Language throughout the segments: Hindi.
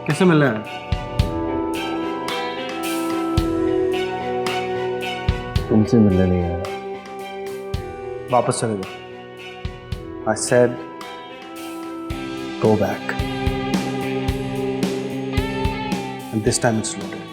किससे मिलना है? तुमसे मिलने नहीं आया। वापस चले जाओ। I said go back. And this time it's loaded.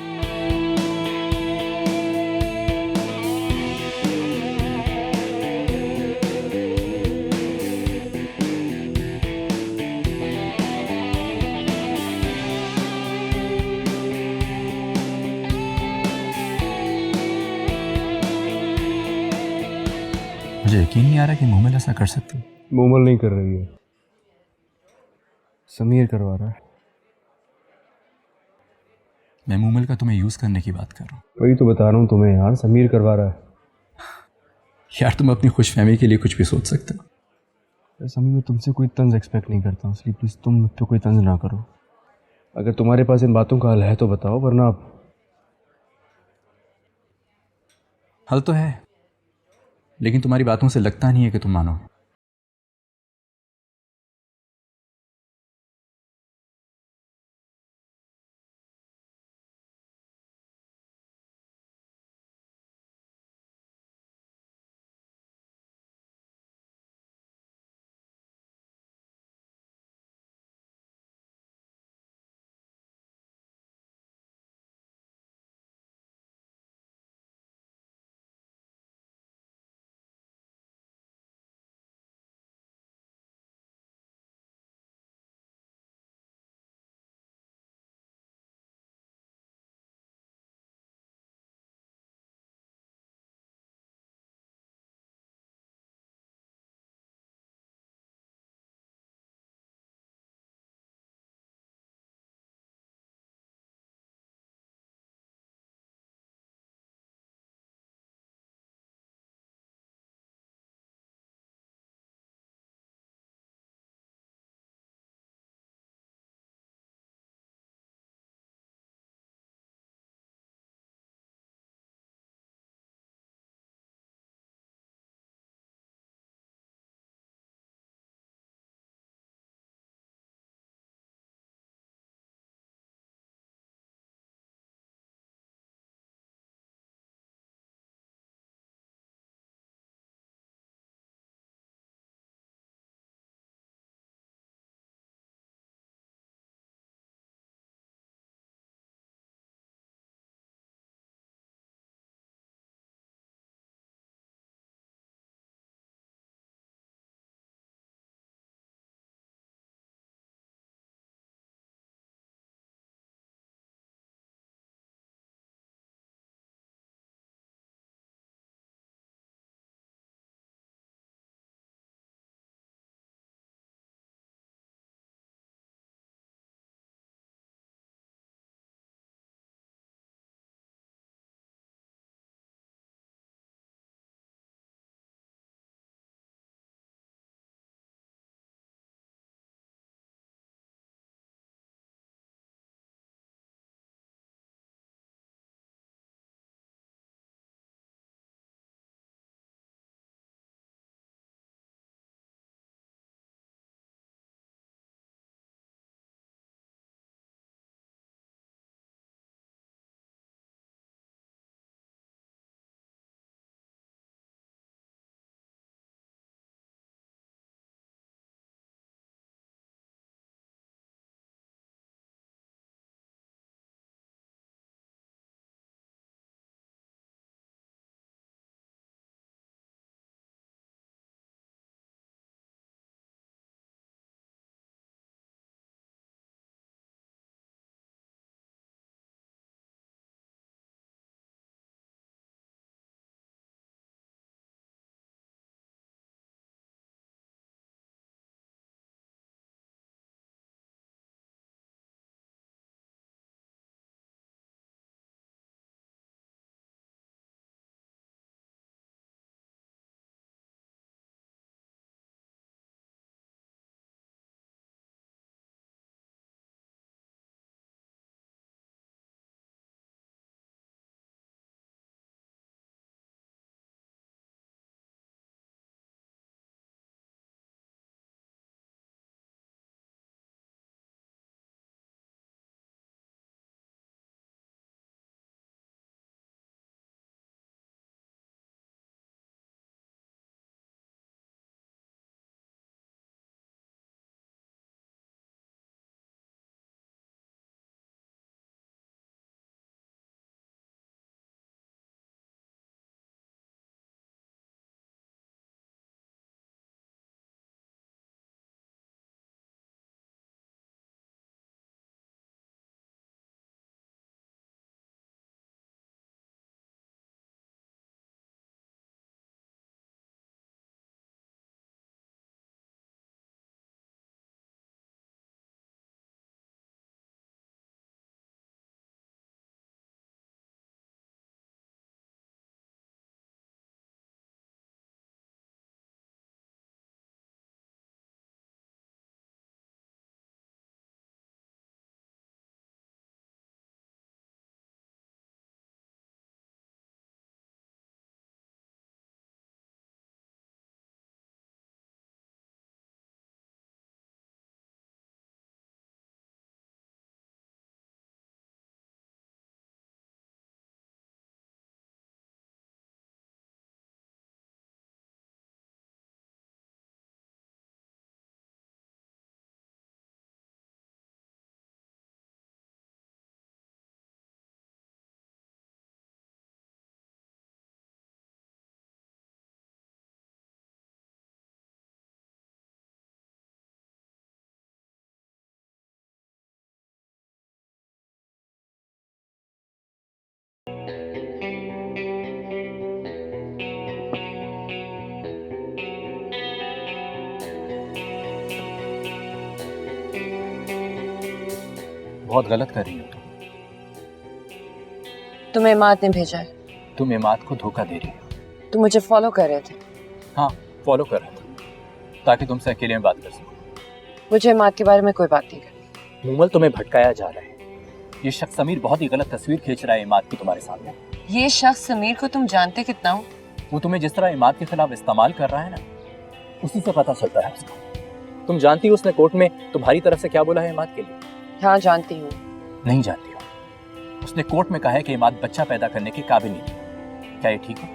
मुझे यकीन नहीं आ रहा कि मोमिल ऐसा कर सकती है। मोमल नहीं कर रही है, समीर करवा रहा है। मैं मोमिल का तुम्हें यूज़ करने की बात कर रहा हूँ। वही तो बता रहा हूँ तुम्हें यार, समीर करवा रहा है। यार तुम अपनी खुशफहमी के लिए कुछ भी सोच सकते हो। यार समीर, मैं तुमसे कोई तंज एक्सपेक्ट नहीं करता हूँ, इसलिए प्लीज़ तुम मुझ पर कोई तंज ना करो। अगर तुम्हारे पास इन बातों का हल है तो बताओ, वरना हल तो है, लेकिन तुम्हारी बातों से लगता नहीं है कि तुम मानो। बहुत गलत कर रही हो तुम्हें इमाद ने भेजा है। तुम इमाद को धोखा दे रही हो। तुम मुझे फॉलो कर रहे थे। हाँ, फॉलो कर रहा था ताकि तुमसे अकेले में बात कर सकूं। मुझे इमाद के बारे में कोई बात नहीं करनी। मूमल, तुम्हें भटकाया जा रहा है। ये शख्स समीर बहुत ही गलत तस्वीर खींच रहा है इमाद की तुम्हारे सामने। ये शख्स समीर को तुम जानते कितना हो? वो तुम्हें जिस तरह इमाद के खिलाफ इस्तेमाल कर रहा है ना, उसी से पता चलता है उसका। तुम जानती हो उसने कोर्ट में तुम्हारी तरफ से क्या बोला है इमाद के लिए? हाँ जानती हूँ। नहीं जानती हो? उसने कोर्ट में कहा है कि इमाद बच्चा पैदा करने के काबिल नहीं है। क्या ये ठीक है?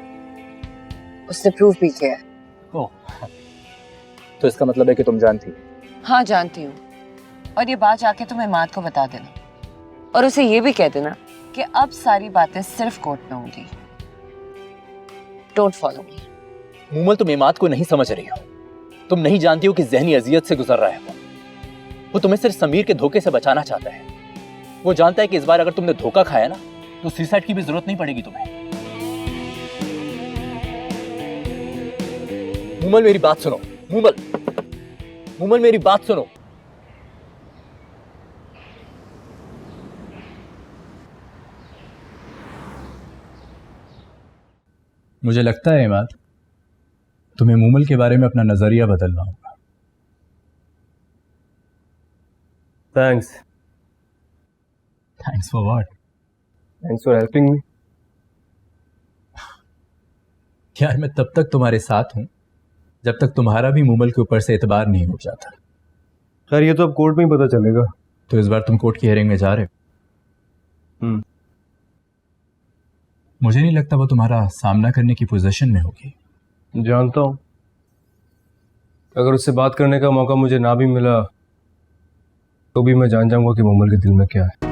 उसने प्रूफ भी किया है। ओह, तो इसका मतलब है कि तुम जानती हो? हाँ जानती हूँ। और ये बात जाके तुम इमाद को बता देना और उसे ये भी कह देना कि अब सारी बातें सिर्फ कोर्ट में होंगी। Don't follow me. मूमल, तुम इमाद को नहीं समझ रही हो। तुम नहीं जानती हो कि जहनी अजियत से गुजर रहा है वो तुम्हें सिर्फ समीर के धोखे से बचाना चाहता है। वो जानता है कि इस बार अगर तुमने धोखा खाया ना तो सुसाइड की भी जरूरत नहीं पड़ेगी तुम्हें। मूमल, मेरी बात सुनो। मूमल, मेरी बात सुनो। मुझे लगता है इमाद, तुम्हें मूमल के बारे में अपना नजरिया बदलना होगा। Thanks for what? Thanks for helping me. यार, मैं तब तक तुम्हारे साथ हूं जब तक तुम्हारा भी मूमल के ऊपर से एतबार नहीं हो जाता। खैर, ये तो अब कोर्ट में ही पता चलेगा। तो इस बार तुम कोर्ट की हियरिंग में जा रहे हो? मुझे नहीं लगता वो तुम्हारा सामना करने की पोजीशन में होगी। जानता हूँ, अगर उससे बात करने का मौका मुझे ना भी मिला तो भी मैं जान जाऊंगा कि मूमल के दिल में क्या है।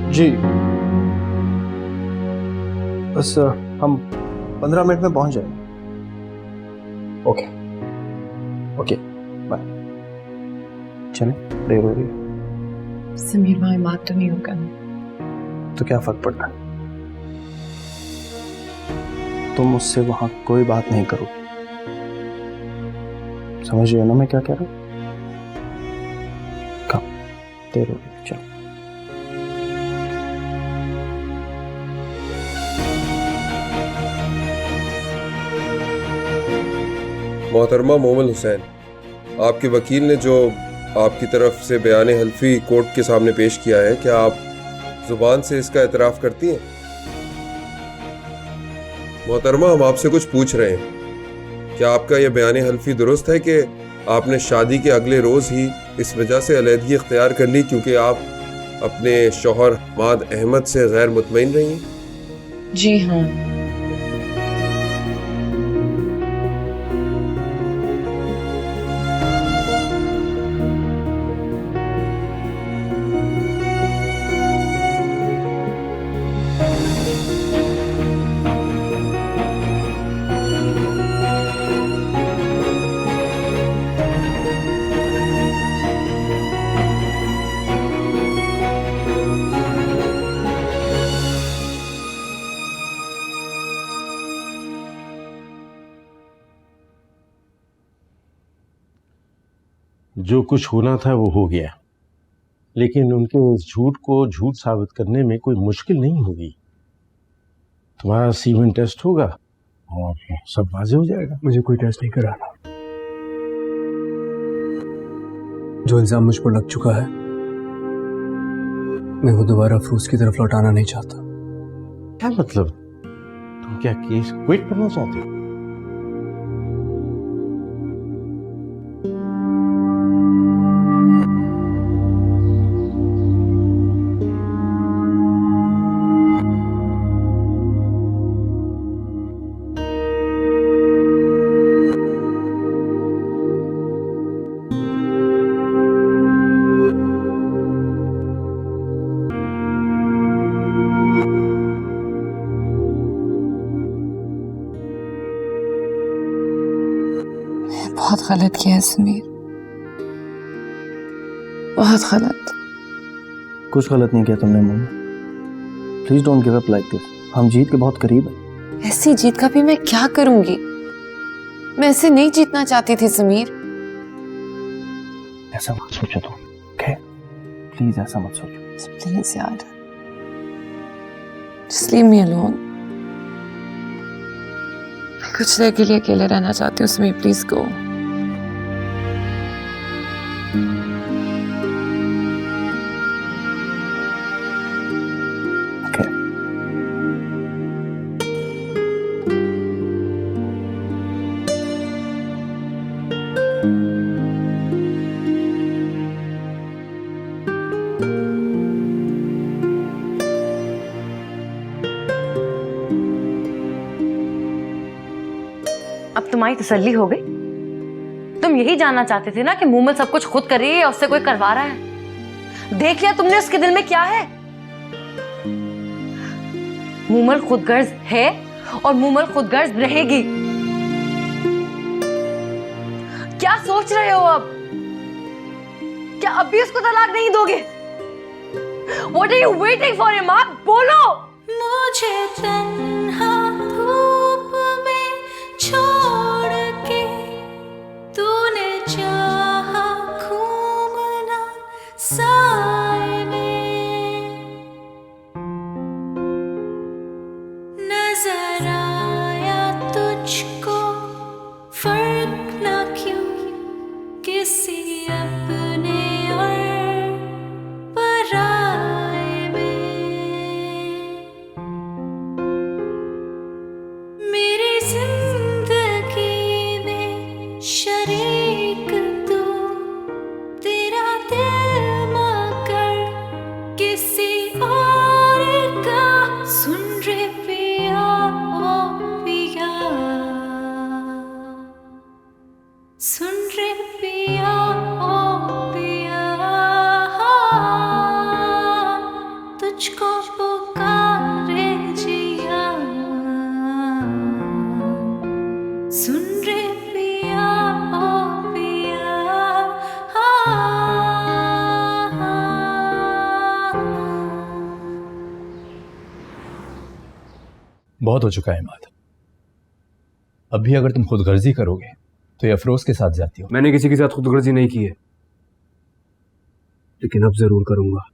जी, बस हम 15 मिनट में पहुंच जाएंगे। Okay okay, bye. चले, देर हो रही है। समीर वहाँ इमाद तो नहीं होगा? तो क्या फर्क पड़ता है? तुम मुझसे वहां कोई बात नहीं करो। समझ रहे हो ना मैं क्या कह रहा हूँ? कम देर हो रही है, चलो। मोहतरमा मोमल हुसैन, आपके वकील ने जो आपकी तरफ से बयान हल्फी कोर्ट के सामने पेश किया है, क्या आप जुबान से इसका एतराफ़ करती हैं? मोहतरमा, हम आपसे कुछ पूछ रहे हैं। क्या आपका यह बयान हल्फी दुरुस्त है कि आपने शादी के अगले रोज़ ही इस वजह से अलहदगी इख्तियार कर ली क्योंकि आप अपने शौहर हमाद अहमद से गैर मुतमईन रही हैं? जी हाँ। जो कुछ होना था वो हो गया, लेकिन उनके इस झूठ को झूठ साबित करने में कोई मुश्किल नहीं होगी। तुम्हारा सीमेंट टेस्ट होगा और सब वाज़ेह हो जाएगा। मुझे कोई टेस्ट नहीं कराना। जो इल्जाम मुझ पर लग चुका है मैं वो दोबारा अफरोज की तरफ लौटाना नहीं चाहता। क्या मतलब? तुम क्या केस क्विट करना चाहते हो? बहुत गलत किया है समीर, बहुत गलत। कुछ गलत नहीं किया तुमने mummy. Please don't give up like this. हम जीत के बहुत करीब हैं। ऐसी जीत का भी मैं क्या करूंगी? मैं ऐसे नहीं जीतना चाहती थी समीर। ऐसा मत सोचो तुम, ओके? प्लीज ऐसा मत सोचो। प्लीज यार, just leave me alone। मैं कुछ देर के लिए अकेले रहना चाहती हूँ समीर, प्लीज गो। ओके। अब तुम्हारी तसल्ली हो गई? तुम यही जानना चाहते थे ना कि मूमल सब कुछ खुद कर रही है या उससे कोई करवा रहा है? देख लिया तुमने उसके दिल में क्या है? मूमल खुदगर्ज है और मूमल खुदगर्ज रहेगी। क्या सोच रहे हो अब? क्या अब भी उसको तलाक नहीं दोगे? What are you waiting for, माँ? बोलो। मुझे तन्हा धूप में छोड़ के तूने चाहा घूमना साए में, नजर आया तुझको फर्क ना क्यों किसी अपने और पराए में। मेरी जिंदगी में शरीक तू, तेरा दिल मगर किसी और का। सुन रे पिया ओ पिया, सुन रे पिया ओ पिया, तुझको पुकारे जिया। सुन रे पिया ओ पिया, बहुत हो चुका है इमाद। अब भी अगर तुम खुदगर्जी करोगे तो ये अफरोज के साथ जाती हो। मैंने किसी के साथ खुदगर्जी नहीं की है, लेकिन अब जरूर करूंगा।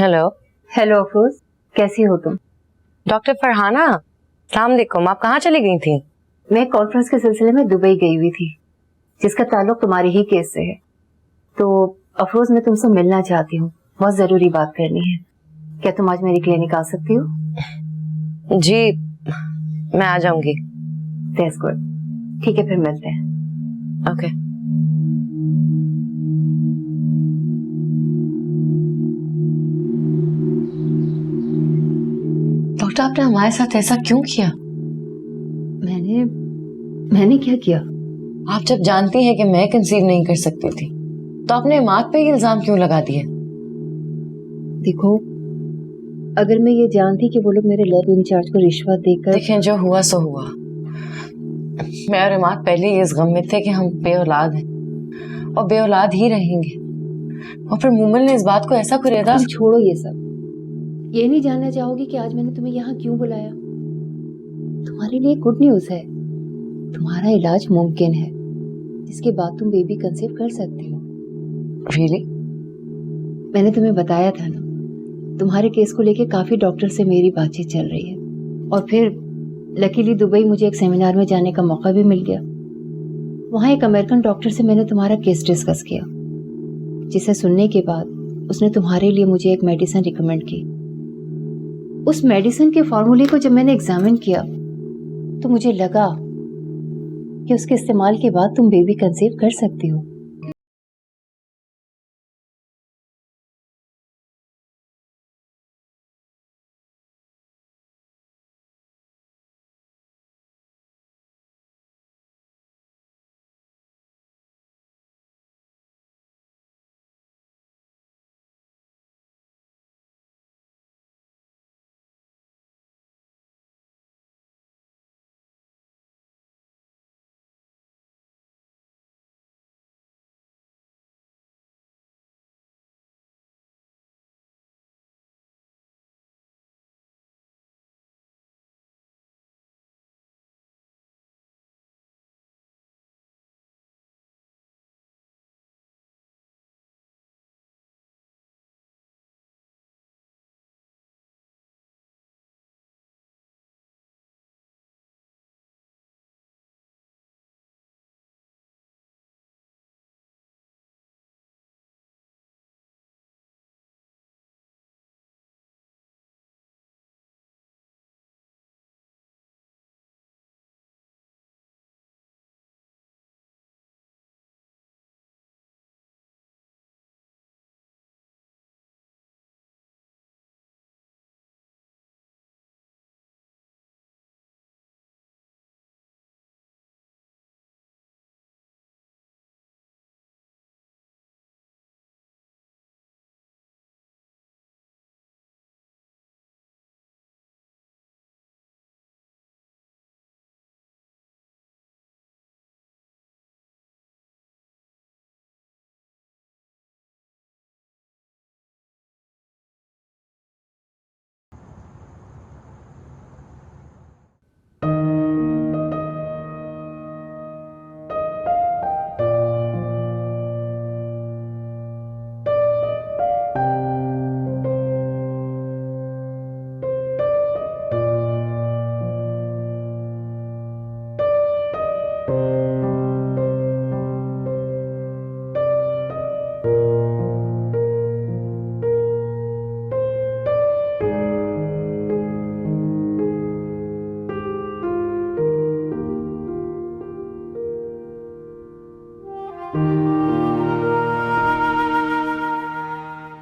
हेलो। हेलो अफरोज, कैसी हो तुम? डॉक्टर फरहाना, अस्सलाम वालेकुम। आप कहाँ चली गई थी? मैं कॉन्फ्रेंस के सिलसिले में दुबई गई हुई थी, जिसका ताल्लुक तुम्हारे ही केस से है। तो अफरोज, मैं तुमसे मिलना चाहती हूँ, बहुत जरूरी बात करनी है। क्या तुम आज मेरी क्लिनिक आ सकती हो? जी, मैं आ जाऊंगी। That's good. ठीक है, फिर मिलते हैं। ओके। डॉक्टर, आपने हमारे साथ ऐसा क्यों किया? मैंने क्या किया? आप जब जानती हैं कि मैं कंसीव नहीं कर सकती थी, तो आपने इमाद पे ही इल्जाम क्यों लगा दिए? देखो, अगर मैं ये जानती कि वो लोग मेरे लैब इंचार्ज को रिश्वत देकर... देखें, जो हुआ सो हुआ। मैं और इमाद पहले ही इस गम में थे कि हम बेऔलाद हैं और बेऔलाद ही रहेंगे। और फिर मूमल ने इस बात को ऐसा कुरेदा। तुम छोड़ो ये सब। ये नहीं जानना चाहोगी कि आज मैंने तुम्हें यहाँ क्यों बुलाया? तुम्हारे लिए गुड न्यूज है, तुम्हारा इलाज मुमकिन है, जिसके बाद तुम बेबी कंसीव कर सकती हो। रियली? मैंने तुम्हें बताया था ना, तुम्हारे केस को लेके काफी डॉक्टर से मेरी बातचीत चल रही है। और फिर लकीली दुबई मुझे एक सेमिनार में जाने का मौका भी मिल गया। वहाँ एक अमेरिकन डॉक्टर से मैंने तुम्हारा केस डिस्कस किया, जिसे सुनने के बाद उसने तुम्हारे लिए मुझे एक मेडिसिन रिकमेंड की। उस मेडिसिन के फॉर्मूले को जब मैंने एग्जामिन किया तो मुझे लगा कि उसके इस्तेमाल के बाद तुम बेबी कंसीव कर सकती हो।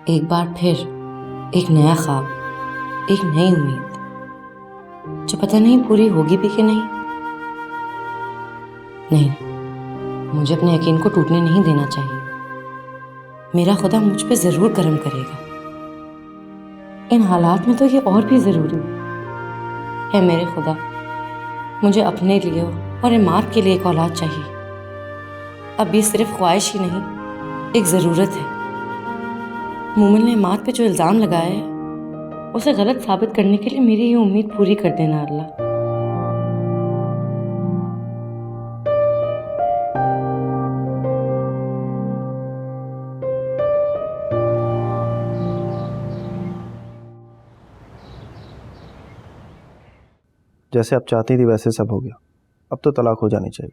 एक बार फिर एक नया ख्वाब, एक नई उम्मीद, जो पता नहीं पूरी होगी भी कि नहीं। नहीं, मुझे अपने यकीन को टूटने नहीं देना चाहिए। मेरा खुदा मुझ पे जरूर करम करेगा। इन हालात में तो ये और भी जरूरी है। मेरे खुदा, मुझे अपने लिए और इमाद के लिए एक औलाद चाहिए। अब ये सिर्फ ख्वाहिश ही नहीं, एक ज़रूरत है। मोमिन ने इमाद पे जो इल्ज़ाम लगाया है, उसे गलत साबित करने के लिए मेरी ये उम्मीद पूरी कर देना अल्लाह। जैसे आप चाहती थी वैसे सब हो गया, अब तो तलाक हो जानी चाहिए।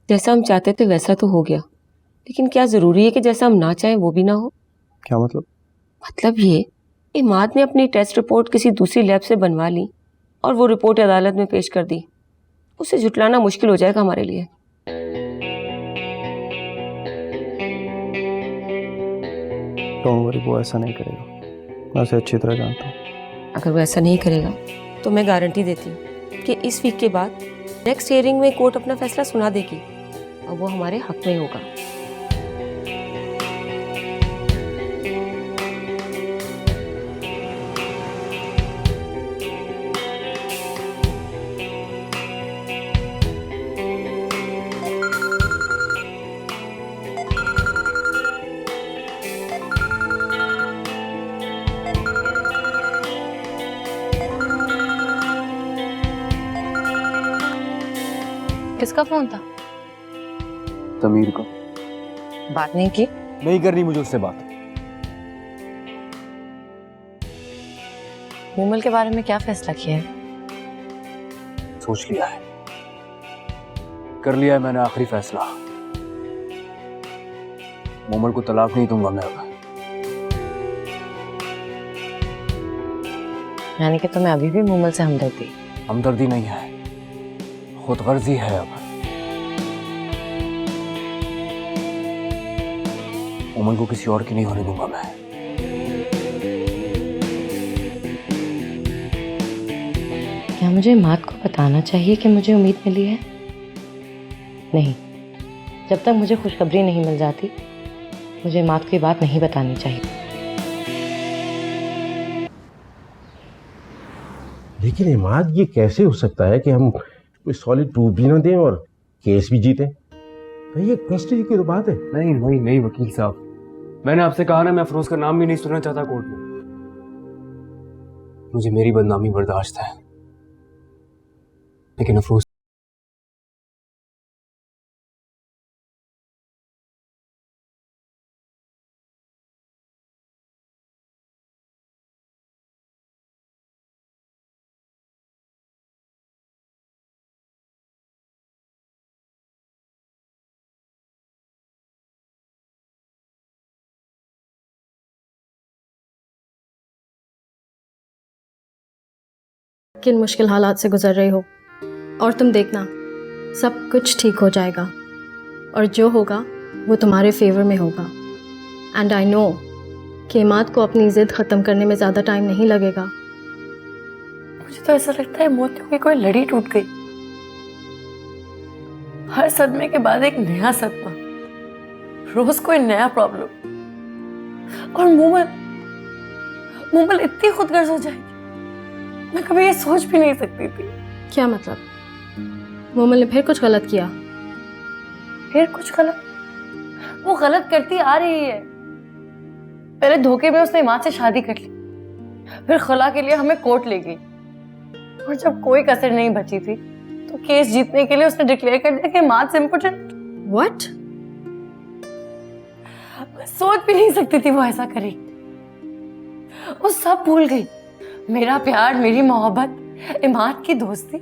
जैसा हम चाहते थे वैसा तो हो गया, लेकिन क्या जरूरी है कि जैसा हम ना चाहें वो भी ना हो? क्या मतलब? मतलब ये, इमाद ने अपनी टेस्ट रिपोर्ट किसी दूसरी लैब से बनवा ली और वो रिपोर्ट अदालत में पेश कर दी। उसे झुटलाना मुश्किल हो जाएगा हमारे लिए। डोंट वरी, वो ऐसा नहीं करेगा, मैं उसे अच्छी तरह जानता हूँ। अगर वो ऐसा नहीं करेगा तो मैं गारंटी देती हूँ कि इस वीक के बाद नेक्स्ट हियरिंग में कोर्ट अपना फैसला सुना देगी और वो हमारे हक में होगा। किसका फोन था? तमीर को। बात नहीं की? नहीं करनी मुझे उससे बात। मूमल के बारे में क्या फैसला किया है? सोच लिया है, कर लिया है मैंने आखिरी फैसला। मोमल को तलाक नहीं दूंगा मैं अब। यानी कि तुम्हें अभी भी मूमल से हमदर्दी? हमदर्दी नहीं है, खुदगर्जी है अब। मोमल को किसी और की नहीं होने दूंगा मैं। क्या मुझे इमाद को बताना चाहिए कि मुझे उम्मीद मिली है? नहीं, जब तक मुझे खुशखबरी नहीं मिल जाती मुझे इमाद को ये बात नहीं बतानी चाहिए। लेकिन इमाद, ये कैसे हो सकता है कि हम कोई सॉलिड प्रूफ भी ना दें और केस भी जीतें? भाई ये कस्टडी की तो बात है। नहीं नहीं नहीं वकील साहब, मैंने आपसे कहा ना, मैं अफरोज का नाम भी नहीं सुनना चाहता कोर्ट में। मुझे मेरी बदनामी बर्दाश्त है, लेकिन अफरोज किन मुश्किल हालात से गुजर रहे हो, और तुम देखना सब कुछ ठीक हो जाएगा और जो होगा वो तुम्हारे फेवर में होगा। एंड आई नो कि इमाद को अपनी जिद ख़त्म करने में ज़्यादा टाइम नहीं लगेगा। मुझे तो ऐसा लगता है मोतियों की कोई लड़ी टूट गई। हर सदमे के बाद एक नया सदमा, रोज कोई नया प्रॉब्लम। और मूमल इतनी खुदगर्ज हो जाएगी, मैं कभी ये सोच भी नहीं सकती थी। क्या मतलब? मोमल ने फिर कुछ गलत किया? फिर कुछ गलत? वो गलत करती आ रही है। पहले धोखे में उसने माँ से शादी कर ली, फिर खला के लिए हमें कोर्ट ले गई, और जब कोई कसर नहीं बची थी तो केस जीतने के लिए उसने डिक्लेयर कर दिया कि माँ से इम्पोर्टेंट। व्हाट? मैं सोच भी नहीं सकती थी वो ऐसा करेगी। वो सब भूल गई, मेरा प्यार, मेरी मोहब्बत, इमाद की दोस्ती।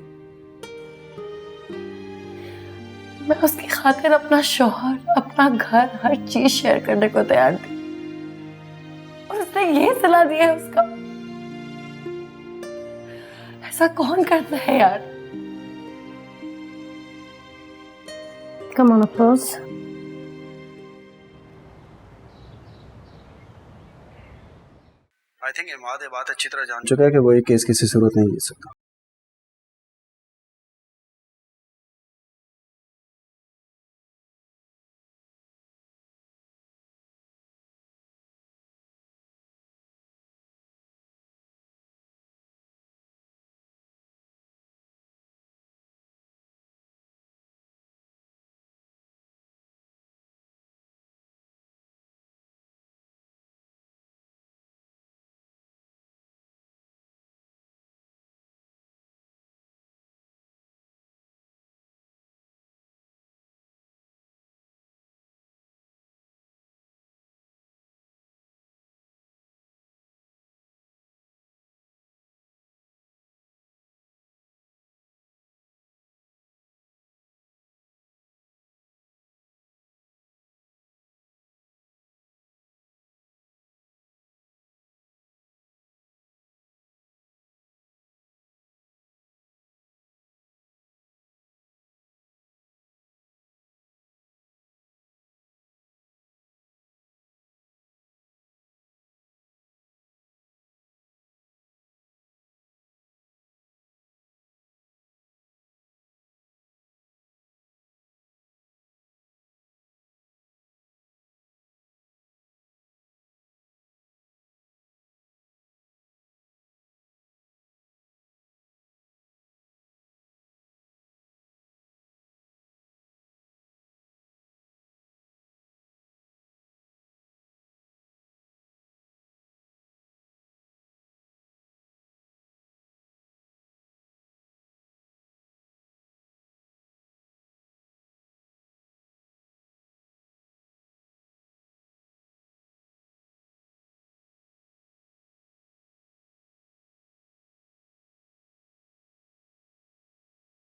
मैं उसकी खातिर अपना शौहर, अपना घर, हर चीज शेयर करने को तैयार थी, और उसने ये सलाह दिया है उसका। ऐसा कौन करता है यार? Come on Afroz, I think Imad ये बात अच्छी तरह जान चुका है कि वो एक केस किसी सूरत नहीं जीत सकता।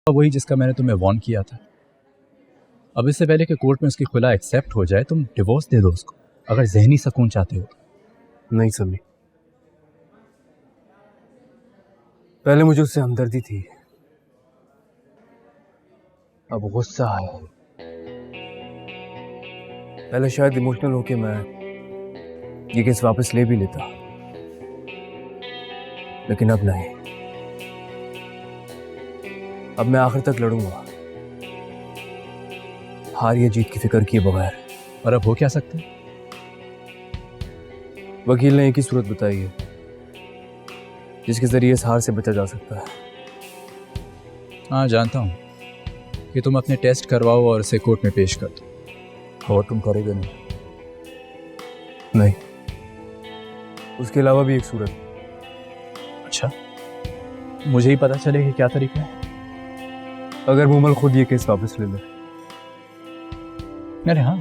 वही जिसका मैंने तुम्हें वार्न किया था। अब इससे पहले कि कोर्ट में उसकी खुला एक्सेप्ट हो जाए तुम डिवोर्स दे दो उसको, अगर जहनी सुकून चाहते हो। नहीं समी, पहले मुझे उससे हमदर्दी थी, अब गुस्सा है। पहले शायद इमोशनल होके मैं ये केस वापस ले भी लेता, लेकिन अब नहीं। अब मैं आखिर तक लड़ूंगा, हार या जीत की फिक्र किए बगैर। और अब हो क्या सकता है? वकील ने एक ही सूरत बताई है जिसके जरिए इस हार से बचा जा सकता है। हाँ जानता हूँ कि तुम अपने टेस्ट करवाओ और उसे कोर्ट में पेश कर दो। और तुम करोगे नहीं, उसके अलावा भी एक सूरत। अच्छा, मुझे ही पता चले कि क्या तरीका है। अगर मूमल खुद ये केस वापस ले ले। अरे हाँ,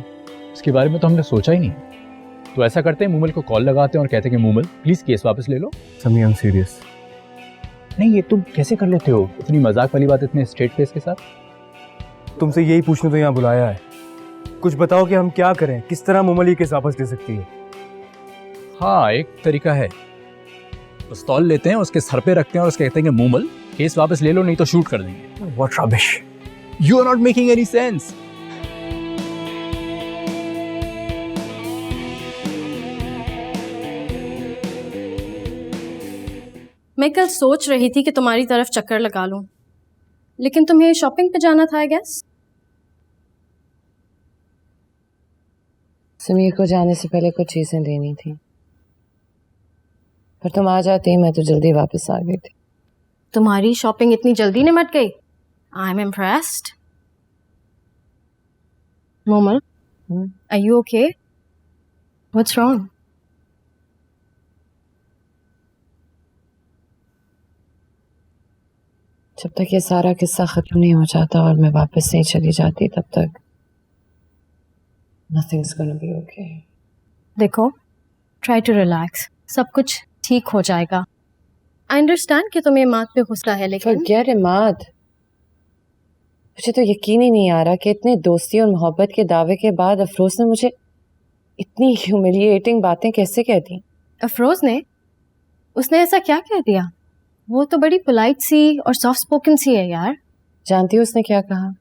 इसके बारे में तो हमने सोचा ही नहीं। तो ऐसा करते हैं, मूमल को कॉल लगाते हैं और कहते हैं कि मूमल प्लीज केस वापस ले लो। समी आई एम सीरियस। नहीं, ये तुम कैसे कर लेते हो इतनी मजाक वाली बात इतने स्ट्रेट फेस के साथ? तुमसे यही पूछने तो यहाँ बुलाया है। कुछ बताओ कि हम क्या करें, किस तरह मूमल ये केस वापस ले सकती है। हाँ, एक तरीका है। पिस्तौल लेते हैं, उसके सर पे रखते हैं और उसके कहते हैं कि मूमल केस वापस ले लो नहीं तो शूट कर देंगे। What rubbish, you are not making any sense. मैं कल सोच रही थी कि तुम्हारी तरफ चक्कर लगा लूं, लेकिन तुम्हें शॉपिंग पे जाना था आई गेस। समीर को जाने से पहले कुछ चीजें लेनी थी, पर तुम आ जाती, मैं तो जल्दी वापस आ गई थी। तुम्हारी शॉपिंग इतनी जल्दी निमट गई। I am impressed. Momal, are you okay? What's wrong? जब तक ये सारा किस्सा खत्म नहीं हो जाता और मैं वापस नहीं चली जाती, तब तक nothing's gonna be okay. देखो, ट्राई टू रिलैक्स, सब कुछ ठीक हो जाएगा। आई अंडरस्टैंड कि तुम्हें इमाद पे गुस्सा है, लेकिन Forget इमाद। मुझे तो यकीन ही नहीं आ रहा कि इतने दोस्ती और मोहब्बत के दावे के बाद अफरोज ने मुझे इतनी ह्यूमिलिएटिंग बातें कैसे कह दी। अफरोज ने? उसने ऐसा क्या कह दिया? वो तो बड़ी पोलाइट सी और सॉफ्ट स्पोकन सी है यार। जानती हो उसने क्या कहा?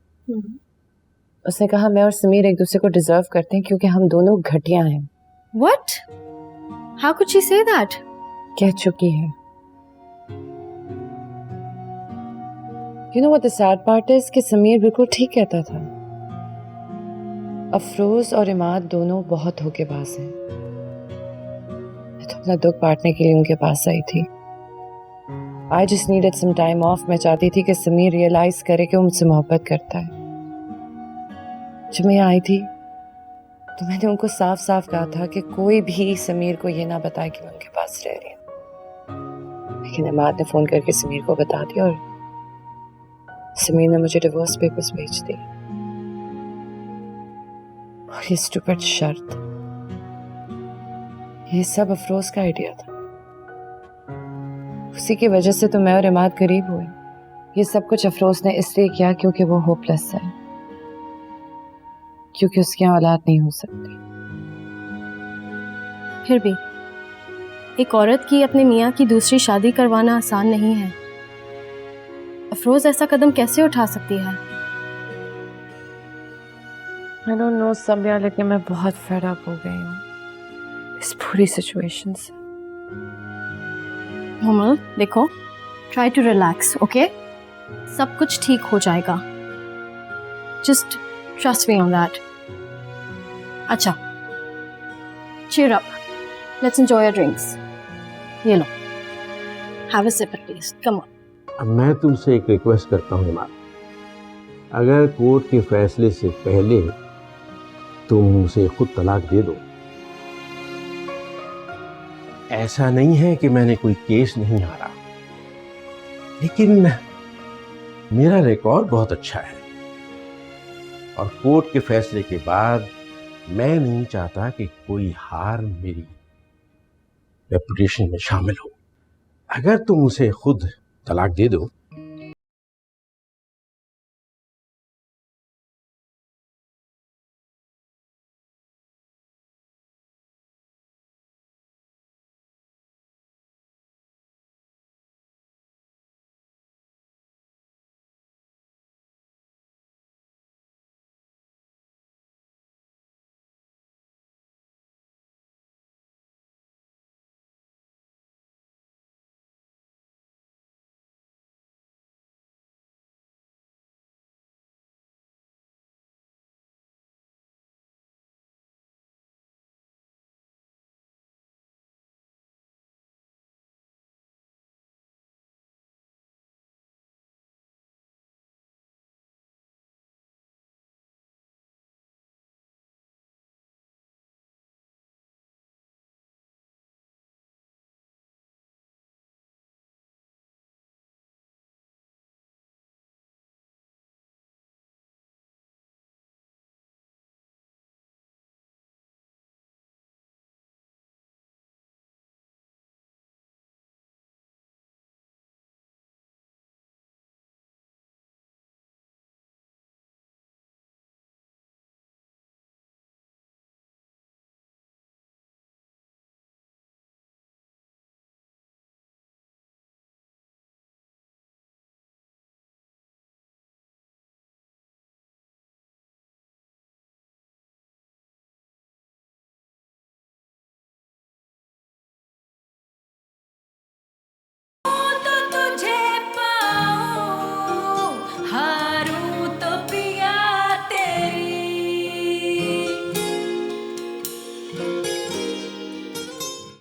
उसने कहा मैं और समीर एक दूसरे को डिजर्व करते हैं क्योंकि हम दोनों घटिया हैं। What? How could she say that? कह चुकी है। You know what the sad part is कि समीर बिल्कुल ठीक कहता था। अफरोज और इमाद दोनों बहुत धोखेबाज हैं। मैं तो अपना दुख बांटने के लिए उनके पास आई थी। I just needed some time off। मैं चाहती थी कि समीर रियलाइज करे कि वो मुझसे मोहब्बत करता है। जब मैं आई थी तो मैंने उनको साफ साफ कहा था कि कोई भी समीर को ये ना बताए कि मैं उनके पास रह रही हूँ, लेकिन इमाद ने फोन करके समीर को बता दिया और समीर ने मुझे डिवोर्स पेपर्स भेज दिए। और ये स्टूपिड शर्त, ये सब अफरोज का आइडिया था। उसी की वजह से तो मैं और इमाद करीब हुए। ये सब कुछ अफरोज ने इसलिए किया क्योंकि वो होपलेस है, क्योंकि उसकी औलाद नहीं हो सकती। फिर भी एक औरत की अपने मियाँ की दूसरी शादी करवाना आसान नहीं है। अफरोज ऐसा कदम कैसे उठा सकती है? I don't know सम्या, लेकिन मैं बहुत फेड अप हो गई हूँ इस पूरी सिचुएशन से। मोमल देखो, ट्राई टू रिलैक्स, ओके? सब कुछ ठीक हो जाएगा। Just trust me on that. अच्छा, cheer up. Let's enjoy our drinks. ये लो, have a sip at least. Come on. अब मैं तुमसे एक रिक्वेस्ट करता हूँ इमाद, अगर कोर्ट के फैसले से पहले तुम उसे खुद तलाक दे दो। ऐसा नहीं है कि मैंने कोई केस नहीं हारा, लेकिन मेरा रिकॉर्ड बहुत अच्छा है और कोर्ट के फैसले के बाद मैं नहीं चाहता कि कोई हार मेरी रेपुटेशन में शामिल हो। अगर तुम उसे खुद तलाक दे दो